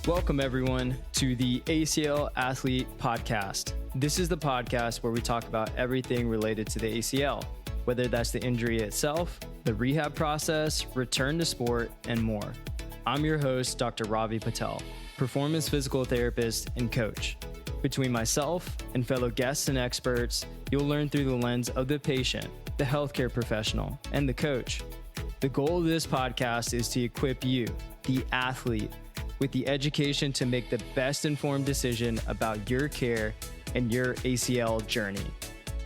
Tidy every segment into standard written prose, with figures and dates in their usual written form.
Welcome, everyone, to the ACL Athlete Podcast. This is the podcast where we talk about everything related to the ACL, whether that's the injury itself, the rehab process, return to sport, and more. I'm your host, Dr. Ravi Patel, performance physical therapist and coach. Between myself and fellow guests and experts, you'll learn through the lens of the patient, the healthcare professional, and the coach. The goal of this podcast is to equip you, the athlete, with the education to make the best informed decision about your care and your ACL journey.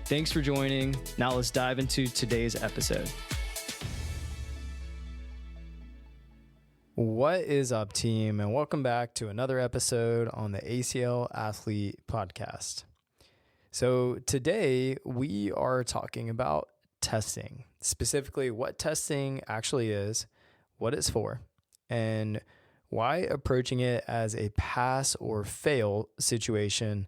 Thanks for joining. Now let's dive into today's episode. What is up, team? And welcome back to another episode on the ACL Athlete Podcast. So today we are talking about testing, specifically what testing actually is, what it's for, and why approaching it as a pass or fail situation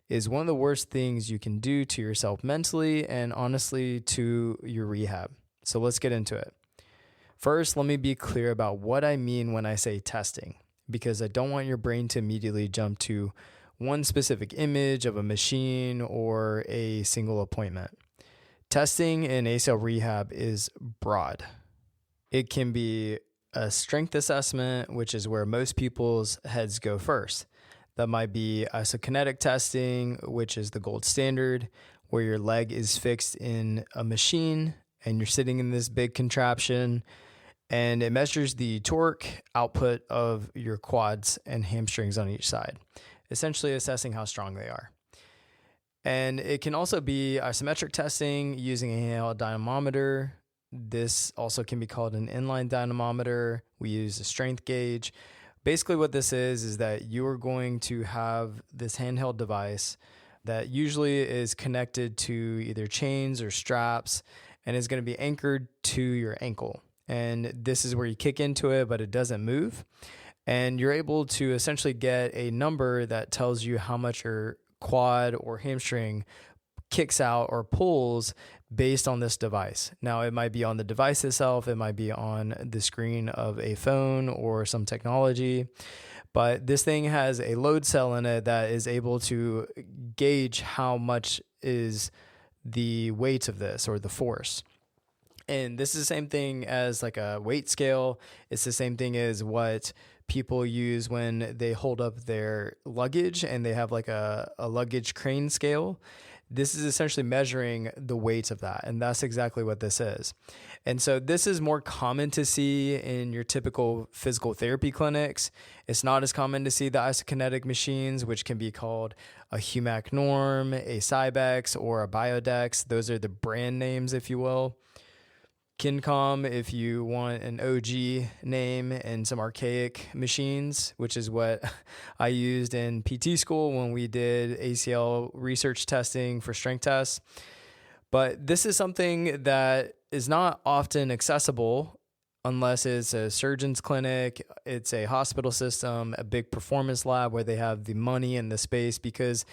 is one of the worst things you can do to yourself mentally and honestly to your rehab. So let's get into it. First, let me be clear about what I mean when I say testing, because I don't want your brain to immediately jump to one specific image of a machine or a single appointment. Testing in ACL rehab is broad. It can be a strength assessment, which is where most people's heads go first. That might be isokinetic testing, which is the gold standard, where your leg is fixed in a machine and you're sitting in this big contraption, and it measures the torque output of your quads and hamstrings on each side, essentially assessing how strong they are. And it can also be isometric testing using a handheld dynamometer. This also can be called an inline dynamometer. We use a strength gauge. Basically what this is that you are going to have this handheld device that usually is connected to either chains or straps and is going to be anchored to your ankle. And this is where you kick into it, but it doesn't move. And you're able to essentially get a number that tells you how much your quad or hamstring kicks out or pulls based on this device. Now, it might be on the device itself, it might be on the screen of a phone or some technology, but this thing has a load cell in it that is able to gauge how much is the weight of this or the force. And this is the same thing as like a weight scale. It's the same thing as what people use when they hold up their luggage and they have like a luggage crane scale. This is essentially measuring the weight of that, and that's exactly what this is. And so this is more common to see in your typical physical therapy clinics. It's not as common to see the isokinetic machines, which can be called a Humac Norm, a Cybex, or a Biodex. Those are the brand names, if you will. Kincom, if you want an OG name, and some archaic machines, which is what I used in PT school when we did ACL research testing for strength tests. But this is something that is not often accessible unless it's a surgeon's clinic, it's a hospital system, a big performance lab where they have the money and the space, because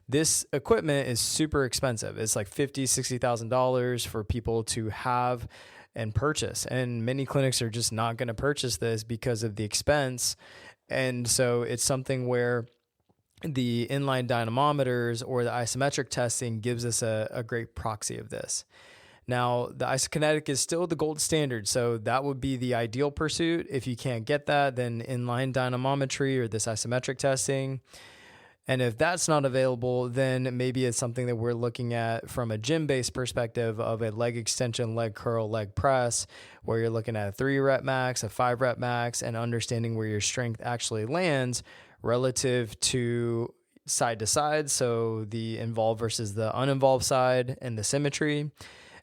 this equipment is super expensive. It's like $50,000, $60,000 for people to have and purchase. And many clinics are just not going to purchase this because of the expense. And so it's something where the inline dynamometers or the isometric testing gives us a great proxy of this. Now, the isokinetic is still the gold standard, so that would be the ideal pursuit. If you can't get that, then inline dynamometry or this isometric testing. And if that's not available, then maybe it's something that we're looking at from a gym-based perspective of a leg extension, leg curl, leg press, where you're looking at a 3-rep max, a 5-rep max, and understanding where your strength actually lands relative to side to side. So the involved versus the uninvolved side and the symmetry.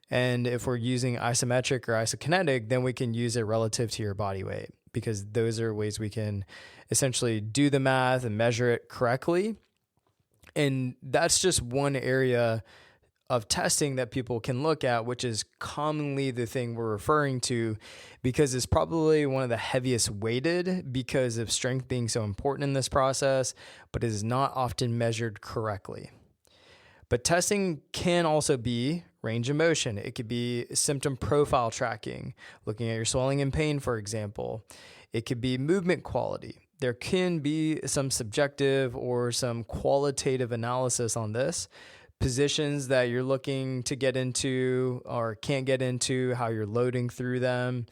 And if we're using isometric or isokinetic, then we can use it relative to your body weight, because those are ways we can essentially do the math and measure it correctly. And that's just one area of testing that people can look at, which is commonly the thing we're referring to, because it's probably one of the heaviest weighted because of strength being so important in this process, but it is not often measured correctly. But testing can also be range of motion. It could be symptom profile tracking, looking at your swelling and pain, for example. It could be movement quality. There can be some subjective or some qualitative analysis on this. Positions that you're looking to get into or can't get into, how you're loading through them.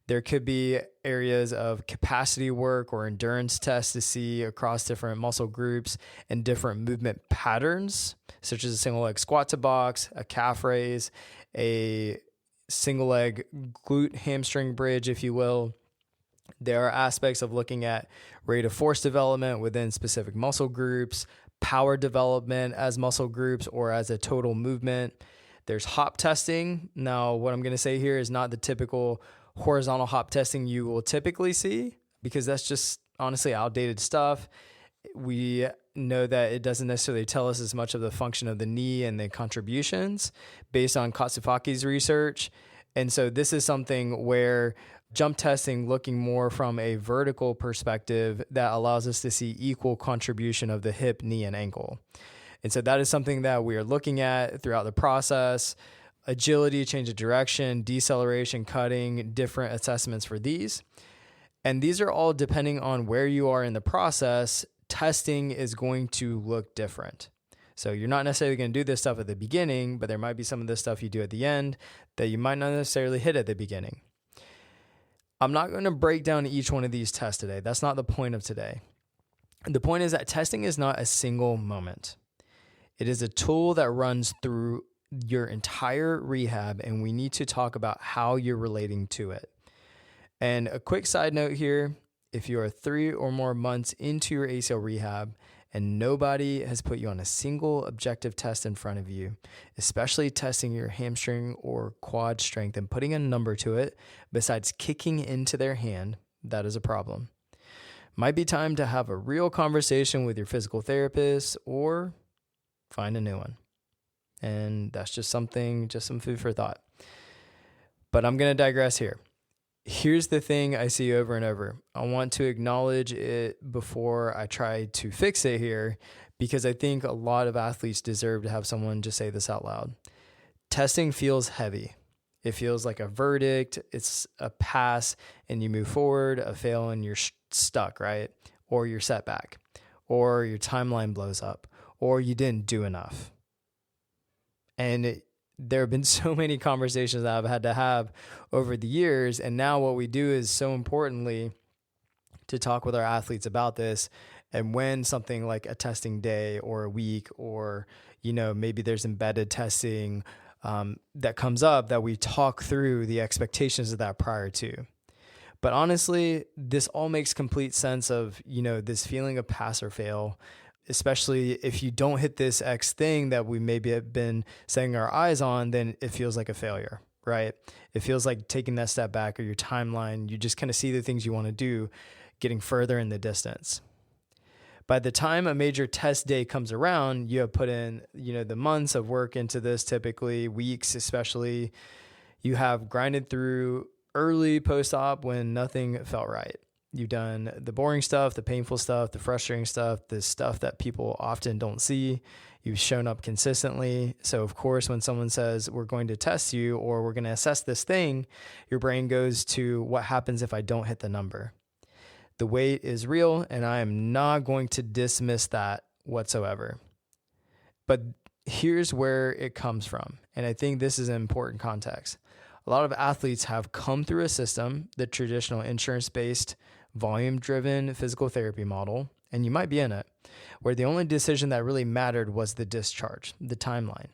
There could be areas of capacity work or endurance tests to see across different muscle groups and different movement patterns, such as a single leg squat to box, a calf raise, a single leg glute hamstring bridge, if you will. There are aspects of looking at rate of force development within specific muscle groups, power development as muscle groups or as a total movement. There's hop testing. Now, what I'm going to say here is not the typical horizontal hop testing you will typically see, because that's just honestly outdated stuff. We know that it doesn't necessarily tell us as much of the function of the knee and the contributions based on Katsufaki's research. And so this is something where jump testing, looking more from a vertical perspective, that allows us to see equal contribution of the hip, knee, and ankle. And so that is something that we are looking at throughout the process. Agility, change of direction, deceleration, cutting, different assessments for these. And these are all depending on where you are in the process. Testing is going to look different. So you're not necessarily going to do this stuff at the beginning, but there might be some of this stuff you do at the end that you might not necessarily hit at the beginning. I'm not going to break down each one of these tests today. That's not the point of today. The point is that testing is not a single moment. It is a tool that runs through your entire rehab, and we need to talk about how you're relating to it. And a quick side note here, if you are 3 or more months into your ACL rehab and nobody has put you on a single objective test in front of you, especially testing your hamstring or quad strength and putting a number to it besides kicking into their hand, that is a problem. Might be time to have a real conversation with your physical therapist or find a new one. And that's just some food for thought. But I'm going to digress here. Here's the thing I see over and over. I want to acknowledge it before I try to fix it here, because I think a lot of athletes deserve to have someone just say this out loud. Testing feels heavy. It feels like a verdict. It's a pass and you move forward, a fail and you're stuck, right? Or you're set back, or your timeline blows up, or you didn't do enough. And there have been so many conversations that I've had to have over the years. And now what we do is so importantly to talk with our athletes about this. And when something like a testing day or a week, or, maybe there's embedded testing that comes up, that we talk through the expectations of that prior to. But honestly, this all makes complete sense of, this feeling of pass or fail, especially if you don't hit this X thing that we maybe have been setting our eyes on, then it feels like a failure, right? It feels like taking that step back, or your timeline, you just kind of see the things you want to do getting further in the distance. By the time a major test day comes around, you have put in, the months of work into this, typically weeks, especially. You have grinded through early post-op when nothing felt right. You've done the boring stuff, the painful stuff, the frustrating stuff, the stuff that people often don't see. You've shown up consistently. So of course, when someone says, we're going to test you or we're going to assess this thing, your brain goes to what happens if I don't hit the number. The weight is real, and I am not going to dismiss that whatsoever. But here's where it comes from. And I think this is an important context. A lot of athletes have come through a system, the traditional insurance-based, volume-driven physical therapy model, and you might be in it, where the only decision that really mattered was the discharge, the timeline.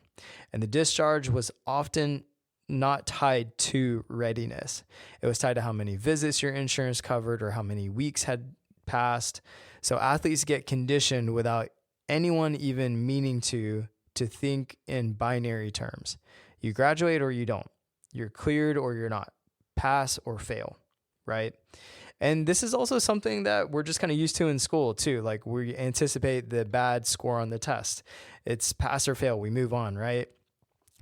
And the discharge was often not tied to readiness. It was tied to how many visits your insurance covered or how many weeks had passed. So athletes get conditioned without anyone even meaning to think in binary terms. You graduate or you don't. You're cleared or you're not. Pass or fail, right? And this is also something that we're just kind of used to in school too. Like, we anticipate the bad score on the test. It's pass or fail. We move on, right?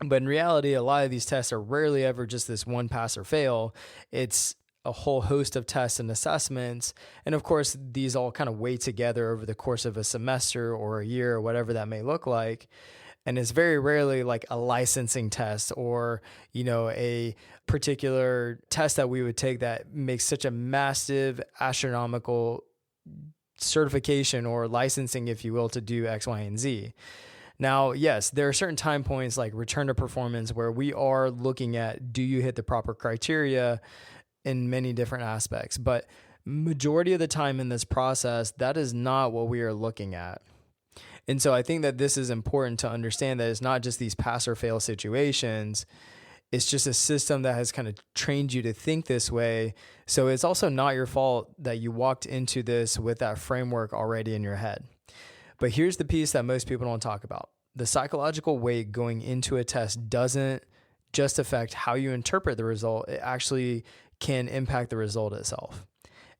But in reality, a lot of these tests are rarely ever just this one pass or fail. It's a whole host of tests and assessments. And of course, these all kind of weigh together over the course of a semester or a year or whatever that may look like. And it's very rarely like a licensing test or, a particular test that we would take that makes such a massive, astronomical, certification or licensing, if you will, to do X, Y, and Z. Now, yes, there are certain time points like return to performance where we are looking at, do you hit the proper criteria in many different aspects? But majority of the time in this process, that is not what we are looking at. And so I think that this is important to understand, that it's not just these pass or fail situations. It's just a system that has kind of trained you to think this way. So it's also not your fault that you walked into this with that framework already in your head. But here's the piece that most people don't talk about. The psychological weight going into a test doesn't just affect how you interpret the result. It actually can impact the result itself.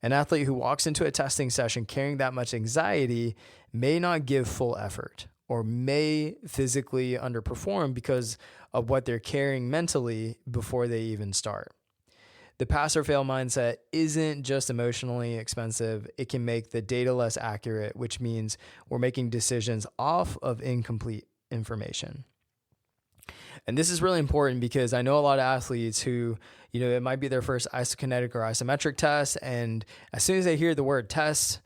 An athlete who walks into a testing session carrying that much anxiety may not give full effort, or may physically underperform because of what they're carrying mentally before they even start. The pass or fail mindset isn't just emotionally expensive. It can make the data less accurate, which means we're making decisions off of incomplete information. And this is really important because I know a lot of athletes who, it might be their first isokinetic or isometric test. And as soon as they hear the word test,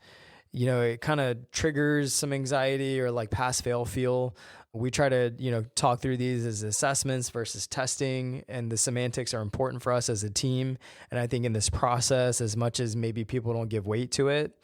it kind of triggers some anxiety or like pass fail feel. We try to, talk through these as assessments versus testing, and the semantics are important for us as a team. And I think in this process, as much as maybe people don't give weight to it,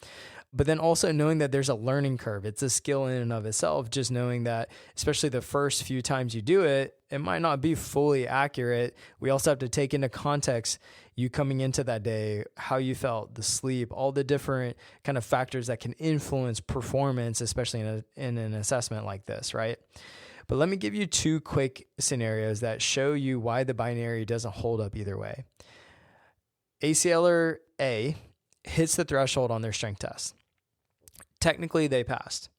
but then also knowing that there's a learning curve. It's a skill in and of itself, just knowing that, especially the first few times you do it, it might not be fully accurate. We also have to take into context you coming into that day, how you felt, the sleep, all the different kind of factors that can influence performance, especially in an assessment like this, right? But let me give you two quick scenarios that show you why the binary doesn't hold up either way. ACLer A hits the threshold on their strength test. Technically, they passed,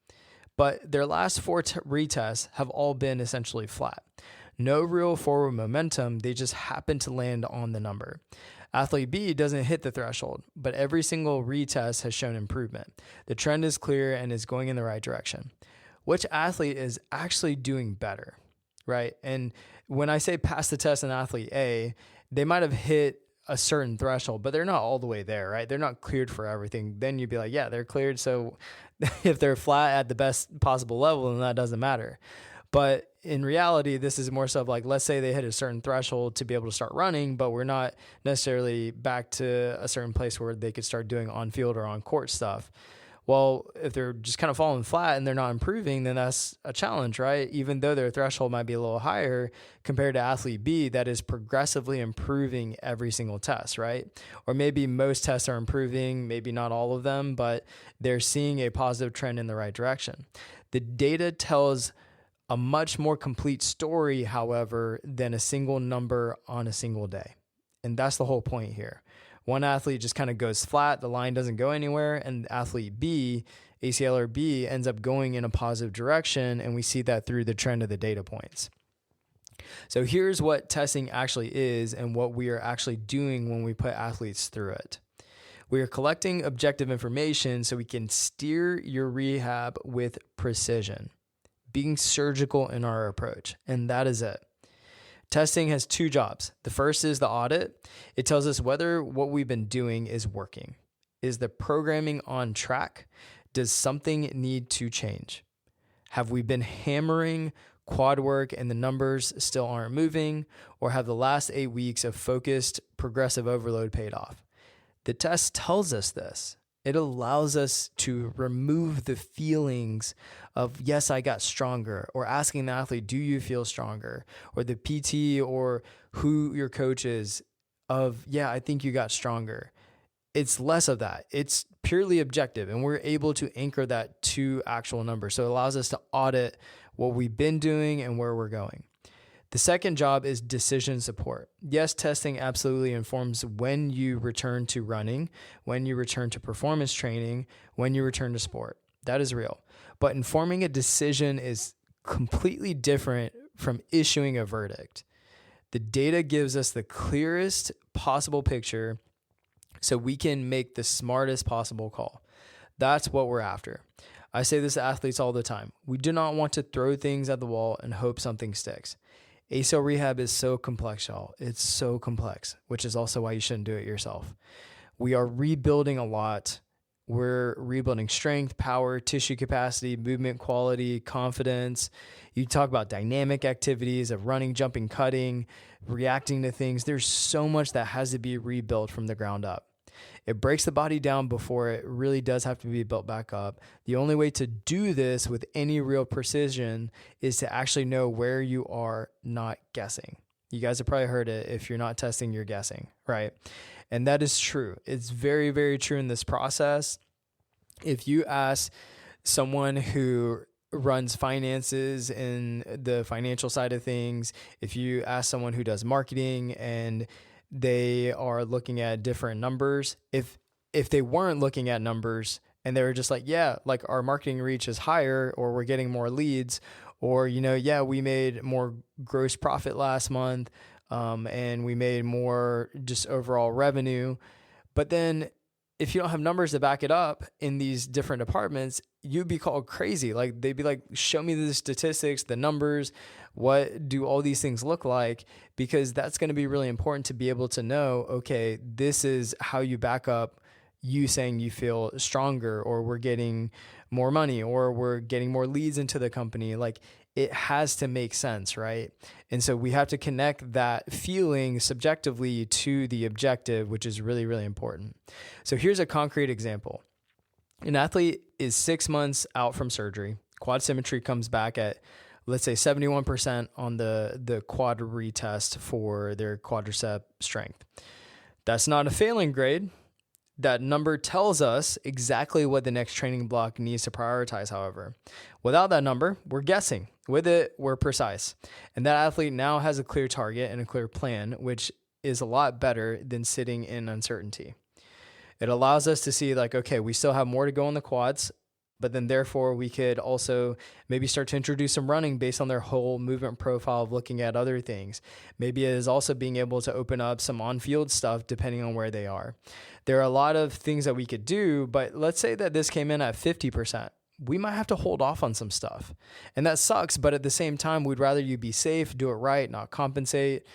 but their last four retests have all been essentially flat. No real forward momentum. They just happen to land on the number. Athlete B doesn't hit the threshold, but every single retest has shown improvement. The trend is clear and is going in the right direction. Which athlete is actually doing better, right? And when I say pass the test in athlete A, they might have hit a certain threshold, but they're not all the way there, right? They're not cleared for everything. Then you'd be like, yeah, they're cleared. So if they're flat at the best possible level, then that doesn't matter. But in reality, this is more so like, let's say they hit a certain threshold to be able to start running, but we're not necessarily back to a certain place where they could start doing on-field or on-court stuff. Well, if they're just kind of falling flat and they're not improving, then that's a challenge, right? Even though their threshold might be a little higher compared to athlete B that is progressively improving every single test, right? Or maybe most tests are improving, maybe not all of them, but they're seeing a positive trend in the right direction. The data tells a much more complete story, however, than a single number on a single day. And that's the whole point here. One athlete just kind of goes flat, the line doesn't go anywhere, and athlete B, ACLer B, ends up going in a positive direction, and we see that through the trend of the data points. So here's what testing actually is and what we are actually doing when we put athletes through it. We are collecting objective information so we can steer your rehab with precision, being surgical in our approach, and that is it. Testing has two jobs. The first is the audit. It tells us whether what we've been doing is working. Is the programming on track? Does something need to change? Have we been hammering quad work and the numbers still aren't moving? Or have the last 8 weeks of focused progressive overload paid off? The test tells us this. It allows us to remove the feelings of, yes, I got stronger, or asking the athlete, do you feel stronger? Or the PT or who your coach is of, yeah, I think you got stronger. It's less of that. It's purely objective, and we're able to anchor that to actual numbers. So it allows us to audit what we've been doing and where we're going. The second job is decision support. Yes, testing absolutely informs when you return to running, when you return to performance training, when you return to sport. That is real. But informing a decision is completely different from issuing a verdict. The data gives us the clearest possible picture so we can make the smartest possible call. That's what we're after. I say this to athletes all the time. We do not want to throw things at the wall and hope something sticks. ACL rehab is so complex, y'all. It's so complex, which is also why you shouldn't do it yourself. We are rebuilding a lot we're rebuilding strength, power, tissue capacity, movement quality, confidence. You talk about dynamic activities of running, jumping, cutting, reacting to things. There's so much that has to be rebuilt from the ground up. It breaks the body down before it really does have to be built back up. The only way to do this with any real precision is to actually know where you are, not guessing. You guys have probably heard it. If you're not testing, you're guessing, right? And that is true. It's very, very true in this process. If you ask someone who runs finances in the financial side of things, if you ask someone who does marketing and they are looking at different numbers, if they weren't looking at numbers and they were just like, yeah, like our marketing reach is higher, or we're getting more leads, or, yeah, we made more gross profit last month, and we made more just overall revenue. But then if you don't have numbers to back it up in these different departments, you'd be called crazy. Like they'd be like, show me the statistics, the numbers, what do all these things look like? Because that's going to be really important to be able to know, okay, this is how you back up you saying you feel stronger, or we're getting more money, or we're getting more leads into the company. Like it has to make sense, right? And so we have to connect that feeling subjectively to the objective, which is really, really important. So here's a concrete example. An athlete is 6 months out from surgery. Quad symmetry comes back at, let's say, 71% on the quad retest for their quadricep strength. That's not a failing grade. That number tells us exactly what the next training block needs to prioritize, however. Without that number, we're guessing. With it, we're precise. And that athlete now has a clear target and a clear plan, which is a lot better than sitting in uncertainty. It allows us to see like, okay, we still have more to go on the quads, but then therefore we could also maybe start to introduce some running based on their whole movement profile of looking at other things. Maybe it is also being able to open up some on-field stuff depending on where they are. There are a lot of things that we could do, but let's say that this came in at 50%. We might have to hold off on some stuff. And that sucks, but at the same time, we'd rather you be safe, do it right, not compensate,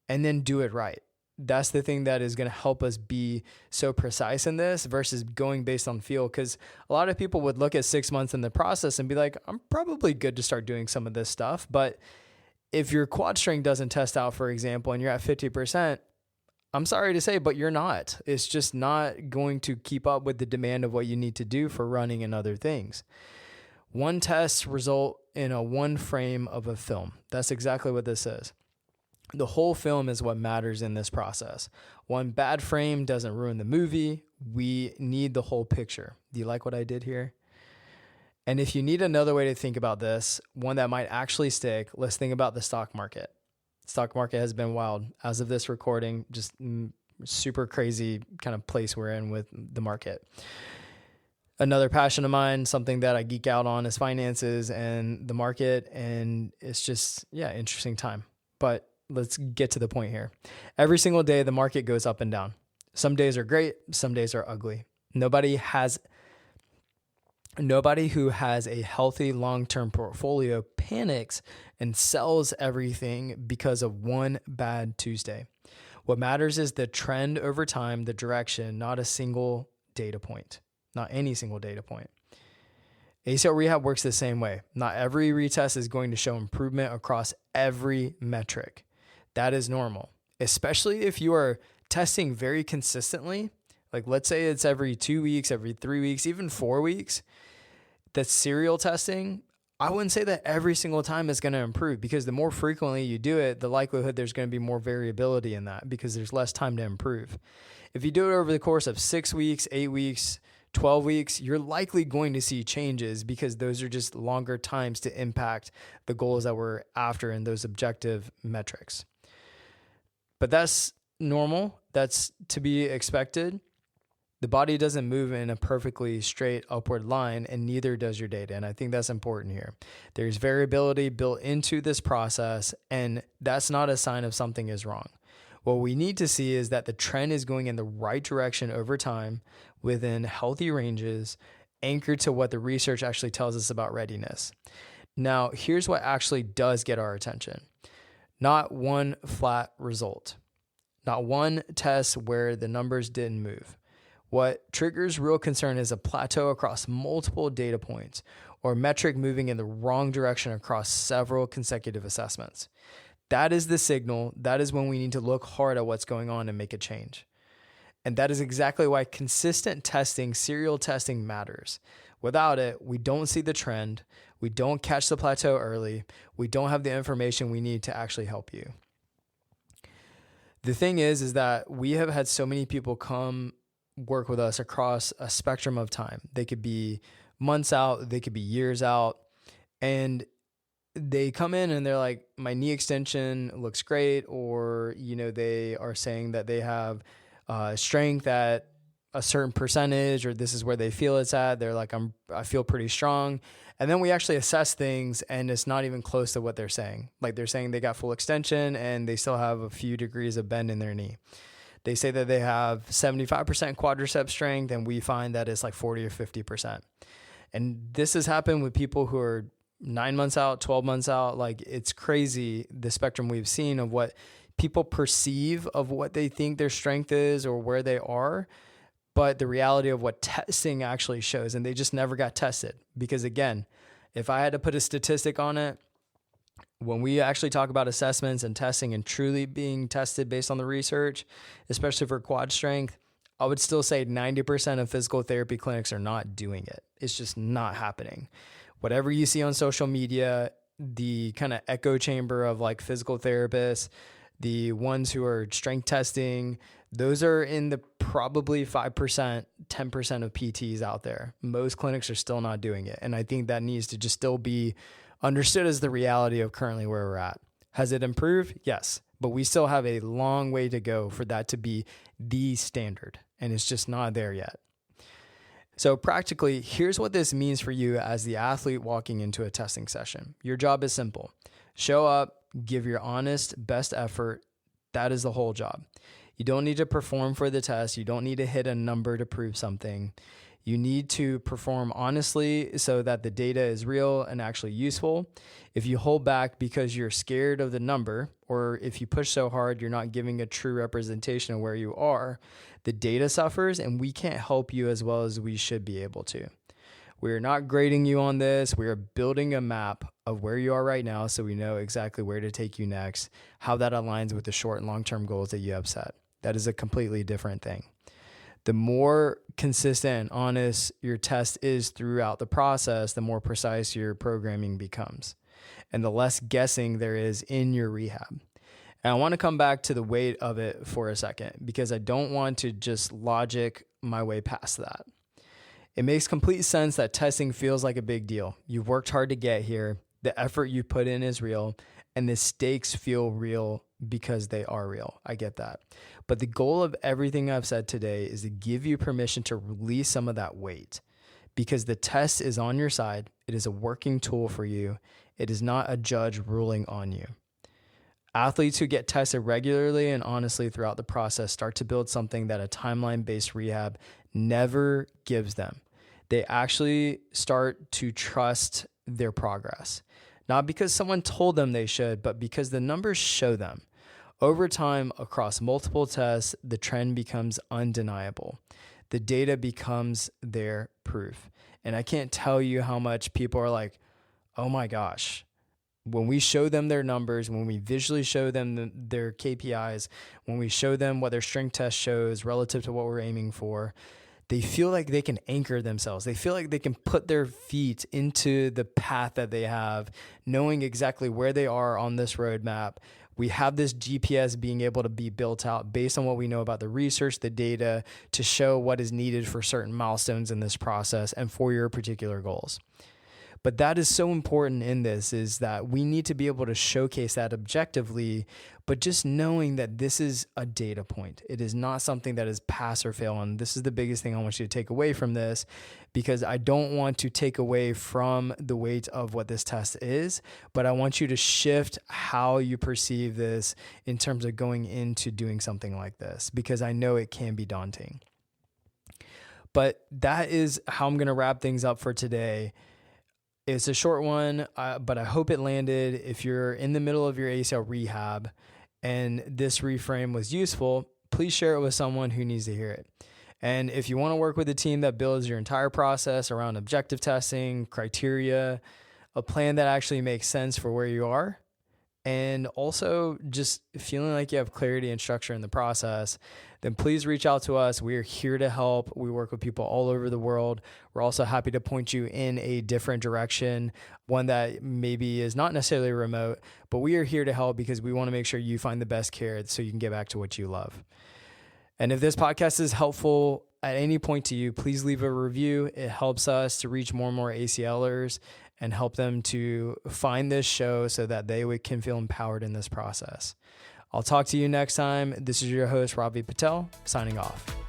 and then do it right. That's the thing that is going to help us be so precise in this versus going based on feel. Because a lot of people would look at 6 months in the process and be like, I'm probably good to start doing some of this stuff. But if your quad strength doesn't test out, for example, and you're at 50%, I'm sorry to say, but you're not. It's just not going to keep up with the demand of what you need to do for running and other things. One test result in a one frame of a film. That's exactly what this is. The whole film is what matters in this process. One bad frame doesn't ruin the movie. We need the whole picture. Do you like what I did here? And if you need another way to think about this, one that might actually stick, let's think about the stock market. Stock market has been wild as of this recording, just super crazy kind of place we're in with the market. Another passion of mine, something that I geek out on, is finances and the market. And it's just, interesting time. But let's get to the point here. Every single day, the market goes up and down. Some days are great. Some days are ugly. Nobody who has a healthy long-term portfolio panics and sells everything because of one bad Tuesday. What matters is the trend over time, the direction, not a single data point, not any single data point. ACL rehab works the same way. Not every retest is going to show improvement across every metric. That is normal, especially if you are testing very consistently. Like let's say it's every 2 weeks, every 3 weeks, even 4 weeks. That's serial testing. I wouldn't say that every single time is going to improve, because the more frequently you do it, the likelihood there's going to be more variability in that because there's less time to improve. If you do it over the course of 6 weeks, 8 weeks, 12 weeks, you're likely going to see changes because those are just longer times to impact the goals that we're after in those objective metrics. But that's normal. That's to be expected. The body doesn't move in a perfectly straight upward line, and neither does your data. And I think that's important here. There's variability built into this process, and that's not a sign of something is wrong. What we need to see is that the trend is going in the right direction over time within healthy ranges, anchored to what the research actually tells us about readiness. Now, here's what actually does get our attention. Not one flat result. Not one test where the numbers didn't move. What triggers real concern is a plateau across multiple data points or metric moving in the wrong direction across several consecutive assessments. That is the signal. That is when we need to look hard at what's going on and make a change. And that is exactly why consistent testing, serial testing matters. Without it, we don't see the trend. We don't catch the plateau early. We don't have the information we need to actually help you. The thing is that we have had so many people come work with us across a spectrum of time. They could be months out, they could be years out, and they come in and they're like, my knee extension looks great, or, they are saying that they have strength at a certain percentage, or this is where they feel it's at. They're like, I feel pretty strong. And then we actually assess things and it's not even close to what they're saying. Like they're saying they got full extension and they still have a few degrees of bend in their knee. They say that they have 75% quadricep strength and we find that it's like 40 or 50%. And this has happened with people who are 9 months out, 12 months out. Like it's crazy, the spectrum we've seen of what people perceive of what they think their strength is or where they are, but the reality of what testing actually shows. And they just never got tested. Because again, if I had to put a statistic on it, when we actually talk about assessments and testing and truly being tested based on the research, especially for quad strength, I would still say 90% of physical therapy clinics are not doing it. It's just not happening. Whatever you see on social media, the kind of echo chamber of like physical therapists, the ones who are strength testing, those are in the probably 5%, 10% of PTs out there. Most clinics are still not doing it. And I think that needs to just still be understood as the reality of currently where we're at. Has it improved? Yes. But we still have a long way to go for that to be the standard. And it's just not there yet. So practically, here's what this means for you as the athlete walking into a testing session. Your job is simple. Show up, give your honest, best effort. That is the whole job. You don't need to perform for the test. You don't need to hit a number to prove something. You need to perform honestly so that the data is real and actually useful. If you hold back because you're scared of the number, or if you push so hard you're not giving a true representation of where you are, the data suffers and we can't help you as well as we should be able to. We're not grading you on this. We are building a map of where you are right now so we know exactly where to take you next, how that aligns with the short and long-term goals that you have set. That is a completely different thing. The more consistent and honest your test is throughout the process, the more precise your programming becomes and the less guessing there is in your rehab. And I want to come back to the weight of it for a second because I don't want to just logic my way past that. It makes complete sense that testing feels like a big deal. You've worked hard to get here. The effort you put in is real and the stakes feel real because they are real. I get that. But the goal of everything I've said today is to give you permission to release some of that weight because the test is on your side. It is a working tool for you. It is not a judge ruling on you. Athletes who get tested regularly and honestly throughout the process start to build something that a timeline-based rehab never gives them. They actually start to trust their progress, not because someone told them they should, but because the numbers show them. Over time, across multiple tests, the trend becomes undeniable. The data becomes their proof. And I can't tell you how much people are like, oh my gosh, when we show them their numbers, when we visually show them their KPIs, when we show them what their strength test shows relative to what we're aiming for, they feel like they can anchor themselves. They feel like they can put their feet into the path that they have, knowing exactly where they are on this roadmap. We have this GPS being able to be built out based on what we know about the research, the data, to show what is needed for certain milestones in this process and for your particular goals. But that is so important in this is that we need to be able to showcase that objectively, but just knowing that this is a data point. It is not something that is pass or fail. And this is the biggest thing I want you to take away from this, because I don't want to take away from the weight of what this test is, but I want you to shift how you perceive this in terms of going into doing something like this, because I know it can be daunting. But that is how I'm going to wrap things up for today. It's a short one, but I hope it landed. If you're in the middle of your ACL rehab and this reframe was useful, please share it with someone who needs to hear it. And if you want to work with a team that builds your entire process around objective testing, criteria, a plan that actually makes sense for where you are, and also just feeling like you have clarity and structure in the process, then please reach out to us. We are here to help. We work with people all over the world. We're also happy to point you in a different direction, one that maybe is not necessarily remote, but we are here to help because we want to make sure you find the best care so you can get back to what you love. And if this podcast is helpful at any point to you, please leave a review. It helps us to reach more and more ACLers and help them to find this show so that they can feel empowered in this process. I'll talk to you next time. This is your host, Ravi Patel, signing off.